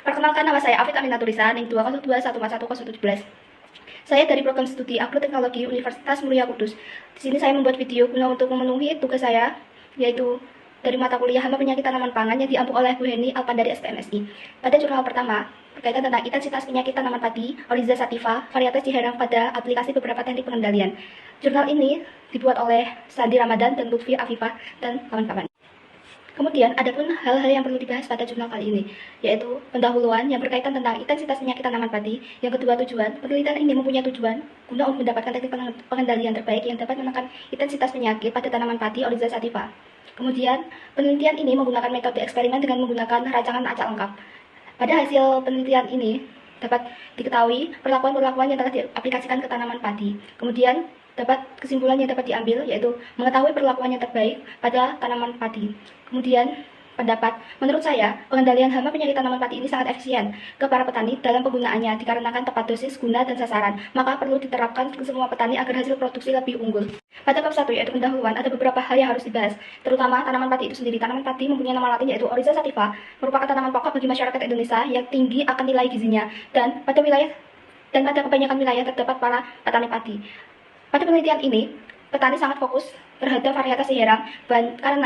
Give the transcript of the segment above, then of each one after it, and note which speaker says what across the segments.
Speaker 1: Perkenalkan, nama saya Afid Aminaturisa, NIM 202141017. Saya dari program studi Agroteknologi Universitas Muria Kudus. Di sini saya membuat video guna untuk memenuhi tugas saya, yaitu dari mata kuliah Hama Penyakit Tanaman Pangan yang diampu oleh Bu Heni Alpan dari STMSI. Pada jurnal pertama, berkaitan tentang intensitas penyakit tanaman padi, Oryza sativa, varietas Ciherang pada aplikasi beberapa teknik pengendalian. Jurnal ini dibuat oleh Sandi Ramadan dan Lutfi Afifah dan kawan-kawan. Kemudian, ada pun hal-hal yang perlu dibahas pada jurnal kali ini, yaitu pendahuluan yang berkaitan tentang intensitas penyakit tanaman padi. Yang kedua, tujuan. Penelitian ini mempunyai tujuan guna untuk mendapatkan teknik pengendalian terbaik yang dapat menekan intensitas penyakit pada tanaman padi Oryza sativa. Kemudian, penelitian ini menggunakan metode eksperimen dengan menggunakan rancangan acak lengkap. Pada hasil penelitian ini, dapat diketahui perlakuan-perlakuan yang telah diaplikasikan ke tanaman padi. Kemudian, kesimpulan yang dapat diambil yaitu mengetahui perlakuan yang terbaik pada tanaman padi. Kemudian pendapat, menurut saya pengendalian hama penyakit tanaman padi ini sangat efisien ke para petani dalam penggunaannya dikarenakan tepat dosis, guna, dan sasaran. Maka perlu diterapkan ke semua petani agar hasil produksi lebih unggul. Pada bab 1 yaitu pendahuluan, ada beberapa hal yang harus dibahas, terutama tanaman padi itu sendiri. Tanaman padi mempunyai nama latin yaitu Oryza sativa, merupakan tanaman pokok bagi masyarakat Indonesia yang tinggi akan nilai gizinya dan pada kebanyakan wilayah terdapat para petani padi. Pada penelitian ini, petani sangat fokus terhadap varietas Ciherang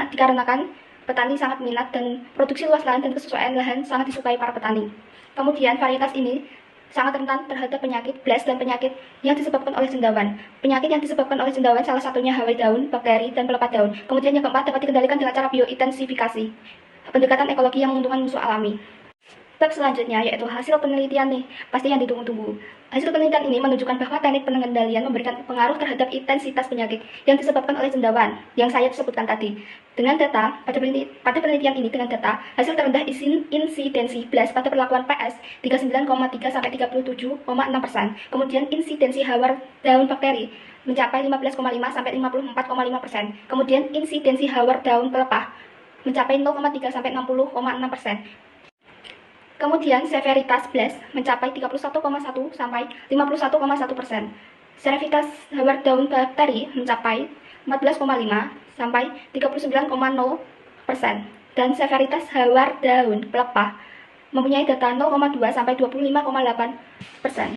Speaker 1: dikarenakan petani sangat minat dan produksi luas lahan dan kesesuaian lahan sangat disukai para petani. Kemudian varietas ini sangat rentan terhadap penyakit blast dan penyakit yang disebabkan oleh cendawan. Penyakit yang disebabkan oleh cendawan salah satunya hawai daun, bakteri, dan pelepat daun. Kemudian yang keempat dapat dikendalikan dengan cara biointensifikasi, pendekatan ekologi yang menguntungkan musuh alami. Bab selanjutnya yaitu hasil penelitian nih, pasti yang ditunggu-tunggu. Hasil penelitian ini menunjukkan bahwa teknik pengendalian memberikan pengaruh terhadap intensitas penyakit yang disebabkan oleh cendawan yang saya sebutkan tadi. Dengan data, pada penelitian ini dengan data, hasil terendah insidensi blast pada perlakuan PS 39,3 sampai 37,6%. Kemudian insidensi hawar daun bakteri mencapai 15,5 sampai 54,5%. Kemudian insidensi hawar daun pelepah mencapai 0,3 sampai 60,6%. Kemudian severitas blast mencapai 31,1 sampai 51,1%. Severitas hawar daun bakteri mencapai 14,5 sampai 39,0%. Dan severitas hawar daun pelepah mempunyai data 0,2 sampai 25,8%.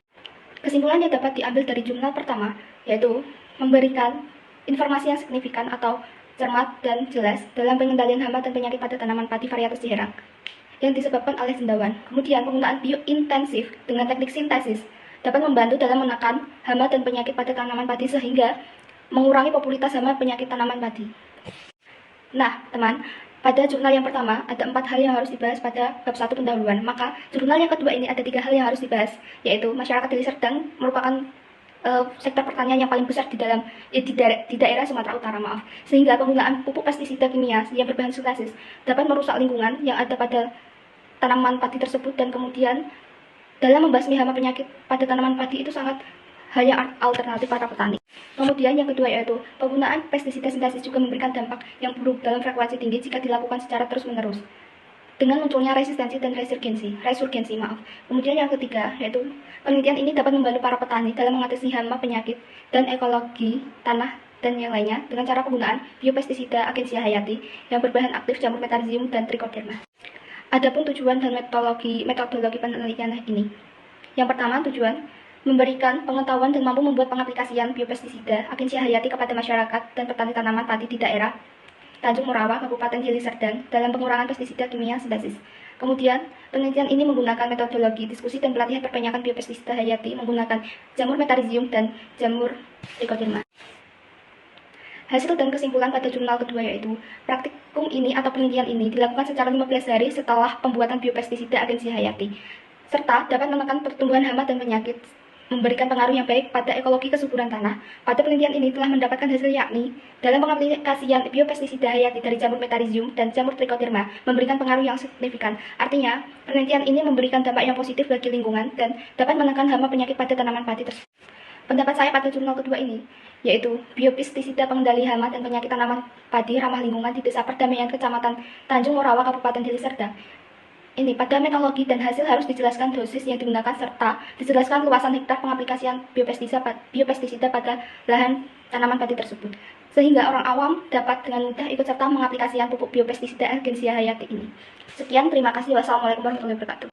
Speaker 1: Kesimpulan yang dapat diambil dari jurnal pertama yaitu memberikan informasi yang signifikan atau cermat dan jelas dalam pengendalian hama dan penyakit pada tanaman padi varietas Ciherang yang disebabkan oleh cendawan. Kemudian penggunaan biointensif dengan teknik sintesis dapat membantu dalam menekan hama dan penyakit pada tanaman padi sehingga mengurangi popularitas hama penyakit tanaman padi. Nah, teman, pada jurnal yang pertama ada 4 hal yang harus dibahas pada bab 1 pendahuluan. Maka jurnal yang kedua ini ada 3 hal yang harus dibahas, yaitu masyarakat Deli Serdang merupakan sektor pertanian yang paling besar di daerah Sumatera Utara, sehingga penggunaan pupuk pestisida kimia yang berbahan sintesis dapat merusak lingkungan yang ada pada tanaman padi tersebut, dan kemudian dalam membasmi hama penyakit pada tanaman padi itu sangat hal yang alternatif para petani. Kemudian yang kedua yaitu penggunaan pestisida sintesis juga memberikan dampak yang buruk dalam frekuensi tinggi jika dilakukan secara terus-menerus dengan munculnya resistensi dan resurgensi. Kemudian yang ketiga yaitu penelitian ini dapat membantu para petani dalam mengatasi hama penyakit dan ekologi tanah dan yang lainnya dengan cara penggunaan biopestisida agensia hayati yang berbahan aktif jamur metarhizium dan trichoderma. Adapun tujuan dan metodologi penelitian ini. Yang pertama, tujuan memberikan pengetahuan dan mampu membuat pengaplikasian biopestisida agensia hayati kepada masyarakat dan petani tanaman padi di daerah Tanjung Morawa, Kabupaten Deli Serdang dalam pengurangan pestisida kimia sintesis. Kemudian, penelitian ini menggunakan metodologi diskusi dan pelatihan perbanyakan biopestisida hayati menggunakan jamur metarhizium dan jamur trichoderma. Hasil dan kesimpulan pada jurnal kedua yaitu praktikum ini atau penelitian ini dilakukan secara 15 hari setelah pembuatan biopestisida agensi hayati, serta dapat menekan pertumbuhan hama dan penyakit, memberikan pengaruh yang baik pada ekologi kesuburan tanah. Pada penelitian ini telah mendapatkan hasil yakni dalam pengaplikasian biopestisida hayati dari jamur metarhizium dan jamur trichoderma memberikan pengaruh yang signifikan. Artinya, penelitian ini memberikan dampak yang positif bagi lingkungan dan dapat menekan hama penyakit pada tanaman padi tersebut. Pendapat saya pada jurnal kedua ini yaitu biopestisida pengendali hama dan penyakit tanaman padi ramah lingkungan di Desa Perdamaian Kecamatan Tanjung Morawa, Kabupaten Deli Serdang. Ini pada metodologi dan hasil harus dijelaskan dosis yang digunakan serta dijelaskan luasan hektar pengaplikasian biopestisida pada lahan tanaman padi tersebut, sehingga orang awam dapat dengan mudah ikut serta mengaplikasikan pupuk biopestisida agensia hayati ini. Sekian, terima kasih. Wassalamualaikum warahmatullahi wabarakatuh.